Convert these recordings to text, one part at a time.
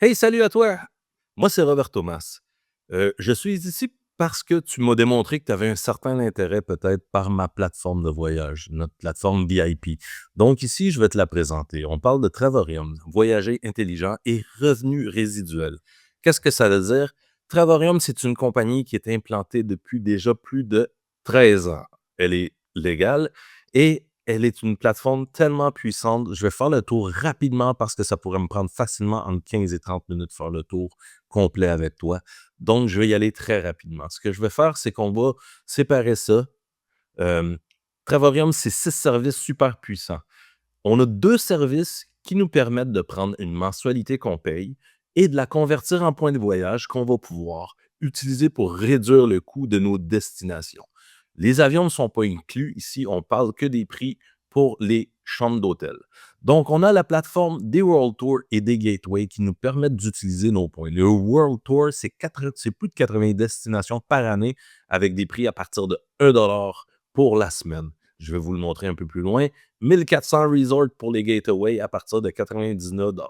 Hey, salut à toi! Moi, c'est Robert Thomas. Je suis ici parce que tu m'as démontré que tu avais un certain intérêt peut-être par ma plateforme de voyage, notre plateforme VIP. Donc ici, je vais te la présenter. On parle de Travorium, voyager intelligent et revenu résiduel. Qu'est-ce que ça veut dire? Travorium, c'est une compagnie qui est implantée depuis déjà plus de 13 ans. Elle est légale et elle est une plateforme tellement puissante. Je vais faire le tour rapidement parce que ça pourrait me prendre facilement entre 15 et 30 minutes de faire le tour complet avec toi. Donc, je vais y aller très rapidement. Ce que je vais faire, c'est qu'on va séparer ça. Euh, Travorium, c'est 6 services super puissants. On a 2 services qui nous permettent de prendre une mensualité qu'on paye et de la convertir en points de voyage qu'on va pouvoir utiliser pour réduire le coût de nos destinations. Les avions ne sont pas inclus. Ici, on parle que des prix pour les chambres d'hôtel. Donc, on a la plateforme des World Tour et des Gateways qui nous permettent d'utiliser nos points. Le World Tour, c'est plus de 80 destinations par année avec des prix à partir de 1 $ pour la semaine. Je vais vous le montrer un peu plus loin. 1400 resorts pour les Gateways à partir de 99 $.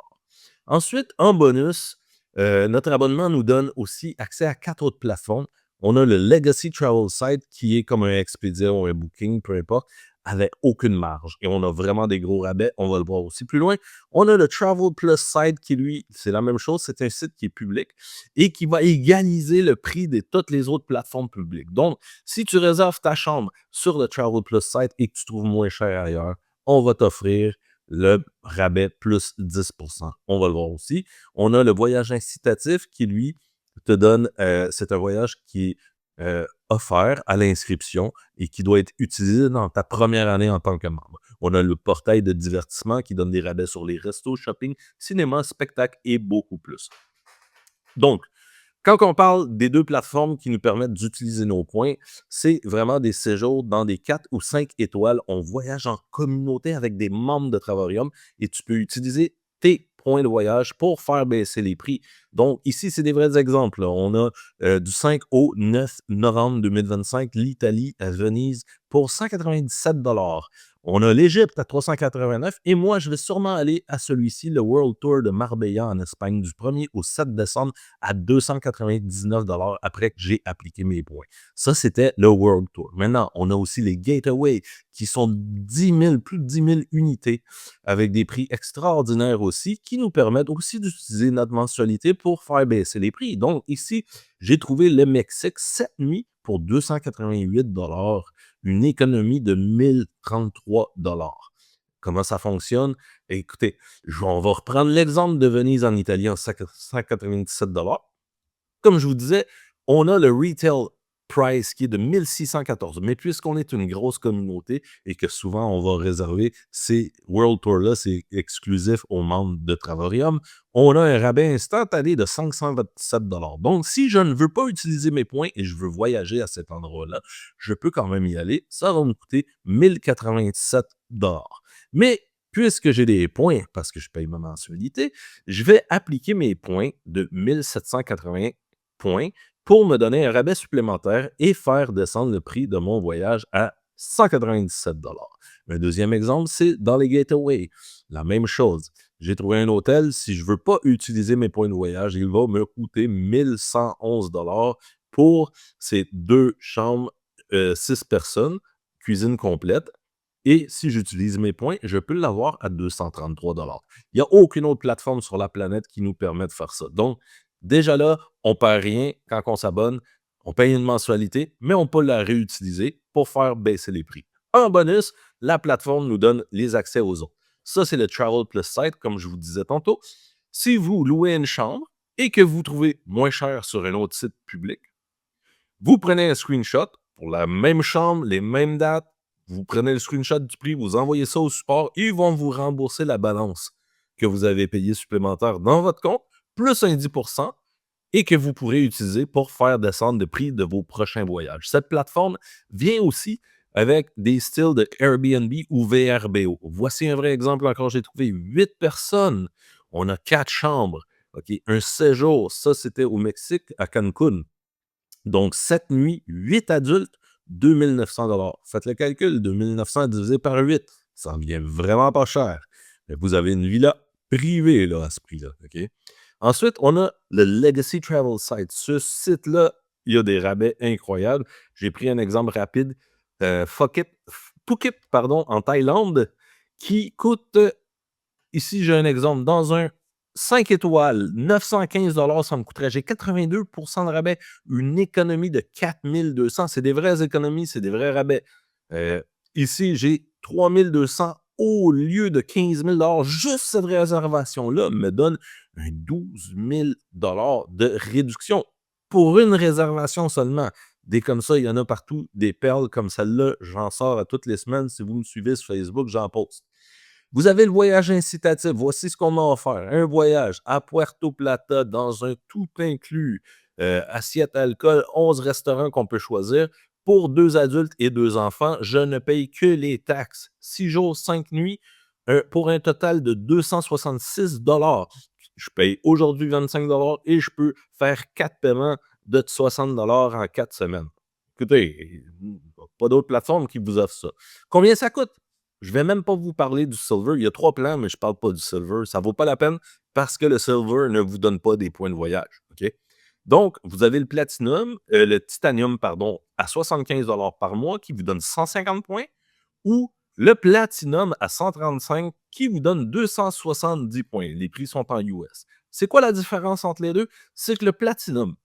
Ensuite, en bonus, notre abonnement nous donne aussi accès à 4 autres plateformes. On a le Legacy Travel Site qui est comme un Expedia ou un Booking, peu importe, avec aucune marge. Et on a vraiment des gros rabais. On va le voir aussi plus loin. On a le Travel Plus Site qui, lui, c'est la même chose. C'est un site qui est public et qui va égaliser le prix de toutes les autres plateformes publiques. Donc, si tu réserves ta chambre sur le Travel Plus Site et que tu trouves moins cher ailleurs, on va t'offrir le rabais plus 10%. On va le voir aussi. On a le voyage incitatif qui, lui, te donne, c'est un voyage qui est offert à l'inscription et qui doit être utilisé dans ta première année en tant que membre. On a le portail de divertissement qui donne des rabais sur les restos, shopping, cinéma, spectacle et beaucoup plus. Donc, quand on parle des 2 plateformes qui nous permettent d'utiliser nos points, c'est vraiment des séjours dans des 4 ou 5 étoiles. On voyage en communauté avec des membres de Travorium et tu peux utiliser tes points de voyage pour faire baisser les prix. Donc, ici, c'est des vrais exemples, là. On a du 5 au 9 novembre 2025, l'Italie à Venise pour 197 $. On a l'Égypte à 389 et moi, je vais sûrement aller à celui-ci, le World Tour de Marbella en Espagne du 1er au 7 décembre à 299 $ après que j'ai appliqué mes points. Ça, c'était le World Tour. Maintenant, on a aussi les Gateways qui sont 10 000, plus de 10 000 unités avec des prix extraordinaires aussi qui nous permettent aussi d'utiliser notre mensualité pour faire baisser les prix. Donc, ici, j'ai trouvé le Mexique 7 nuits pour 288 $, une économie de 1033 $. Comment ça fonctionne? Écoutez, on va reprendre l'exemple de Venise en Italie en 197 $. Comme je vous disais, on a le retail price qui est de 1614. Mais puisqu'on est une grosse communauté et que souvent on va réserver ces World Tours-là, c'est exclusif aux membres de Travorium, on a un rabais instantané de 527 $. Donc, si je ne veux pas utiliser mes points et je veux voyager à cet endroit-là, je peux quand même y aller. Ça va me coûter 1097 $. Mais puisque j'ai des points, parce que je paye ma mensualité, je vais appliquer mes points de 1780 points pour me donner un rabais supplémentaire et faire descendre le prix de mon voyage à 197 $. Un deuxième exemple, c'est dans les Gateways. La même chose. J'ai trouvé un hôtel. Si je ne veux pas utiliser mes points de voyage, il va me coûter 1111 $ pour ces 2 chambres, 6 personnes, cuisine complète. Et si j'utilise mes points, je peux l'avoir à 233 $. Il n'y a aucune autre plateforme sur la planète qui nous permet de faire ça. Donc, déjà là, on ne perd rien quand on s'abonne. On paye une mensualité, mais on peut la réutiliser pour faire baisser les prix. En bonus, la plateforme nous donne les accès aux autres. Ça, c'est le Travel Plus Site, comme je vous disais tantôt. Si vous louez une chambre et que vous trouvez moins cher sur un autre site public, vous prenez un screenshot pour la même chambre, les mêmes dates. Vous prenez le screenshot du prix, vous envoyez ça au support, ils vont vous rembourser la balance que vous avez payée supplémentaire dans votre compte, plus un 10% et que vous pourrez utiliser pour faire descendre le prix de vos prochains voyages. Cette plateforme vient aussi avec des styles de Airbnb ou VRBO. Voici un vrai exemple encore. J'ai trouvé 8 personnes. On a 4 chambres. OK, un séjour. Ça, c'était au Mexique, à Cancun. Donc, 7 nuits, 8 adultes, 2900 $. Faites le calcul, 2900 divisé par 8, ça en vient vraiment pas cher. Vous avez une villa privé là, à ce prix-là, OK? Ensuite, on a le Legacy Travel Site. Ce site-là, il y a des rabais incroyables. J'ai pris un exemple rapide, Phuket, pardon, en Thaïlande, qui coûte, ici j'ai un exemple, dans un 5 étoiles, 915 ça me coûterait. J'ai 82 de rabais, une économie de 4 200. C'est des vraies économies, c'est des vrais rabais. Heu, Ici, j'ai 3 200 au lieu de 15 000. Juste cette réservation-là me donne un 12 000 de réduction pour une réservation seulement. Des comme ça, il y en a partout, des perles comme celle-là, j'en sors à toutes les semaines. Si vous me suivez sur Facebook, j'en poste. Vous avez le voyage incitatif. Voici ce qu'on m'a offert. Un voyage à Puerto Plata dans un tout inclus, assiette, alcool, 11 restaurants qu'on peut choisir. Pour 2 adultes et 2 enfants, je ne paye que les taxes. 6 jours, 5 nuits, pour un total de 266 Je paye aujourd'hui 25 et je peux faire 4 paiements de 60 en 4 semaines. Écoutez, pas d'autres plateformes qui vous offrent ça. Combien ça coûte? Je vais même pas vous parler du silver. Il y a 3 plans, mais je parle pas du silver. Ça vaut pas la peine parce que le silver ne vous donne pas des points de voyage, OK? Donc, vous avez le titanium, pardon, à 75 par mois qui vous donne 150 points ou le platinum à 135 qui vous donne 270 points. Les prix sont en US. C'est quoi la différence entre les deux? C'est que le platinum,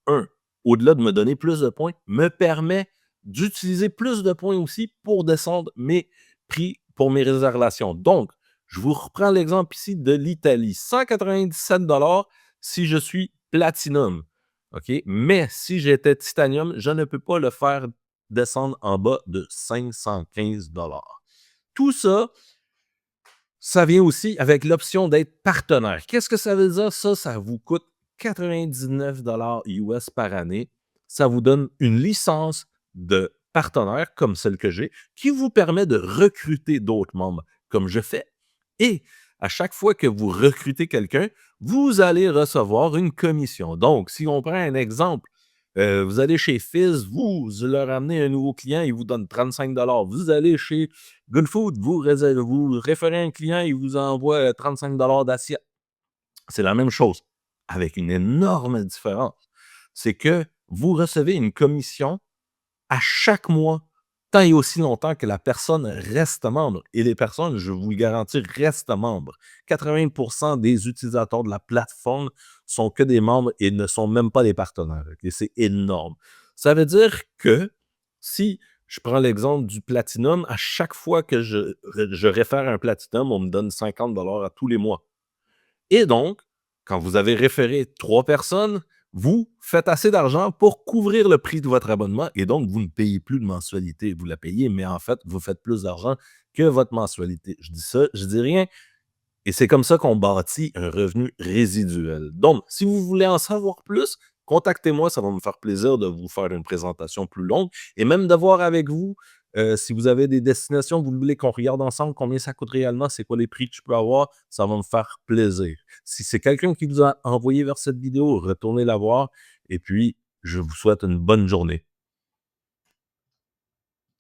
au-delà de me donner plus de points, me permet d'utiliser plus de points aussi pour descendre mes prix pour mes réservations. Donc, je vous reprends l'exemple ici de l'Italie. 197 si je suis platinum. OK? Mais si j'étais titanium, je ne peux pas le faire descendre en bas de 515. Tout ça, ça vient aussi avec l'option d'être partenaire. Qu'est-ce que ça veut dire? Ça vous coûte 99 US par année. Ça vous donne une licence de partenaire comme celle que j'ai, qui vous permet de recruter d'autres membres, comme je fais. Et à chaque fois que vous recrutez quelqu'un, vous allez recevoir une commission. Donc, si on prend un exemple, vous allez chez Fizz, vous leur amenez un nouveau client, il vous donne 35 Vous allez chez Good Food, vous référez un client, il vous envoie 35 d'assiette. C'est la même chose, avec une énorme différence. C'est que vous recevez une commission à chaque mois, tant et aussi longtemps que la personne reste membre. Et les personnes, je vous le garantis, restent membres. 80 des utilisateurs de la plateforme sont que des membres et ne sont même pas des partenaires. Okay? C'est énorme. Ça veut dire que si je prends l'exemple du Platinum, à chaque fois que je réfère un Platinum, on me donne 50 à tous les mois. Et donc, quand vous avez référé 3 personnes, vous faites assez d'argent pour couvrir le prix de votre abonnement et donc vous ne payez plus de mensualité. Vous la payez, mais en fait, vous faites plus d'argent que votre mensualité. Je dis ça, je dis rien. Et c'est comme ça qu'on bâtit un revenu résiduel. Donc, si vous voulez en savoir plus, contactez-moi, ça va me faire plaisir de vous faire une présentation plus longue et même de voir avec vous si vous avez des destinations, vous voulez qu'on regarde ensemble combien ça coûte réellement, c'est quoi les prix que je peux avoir, ça va me faire plaisir. Si c'est quelqu'un qui vous a envoyé vers cette vidéo, retournez la voir et puis je vous souhaite une bonne journée.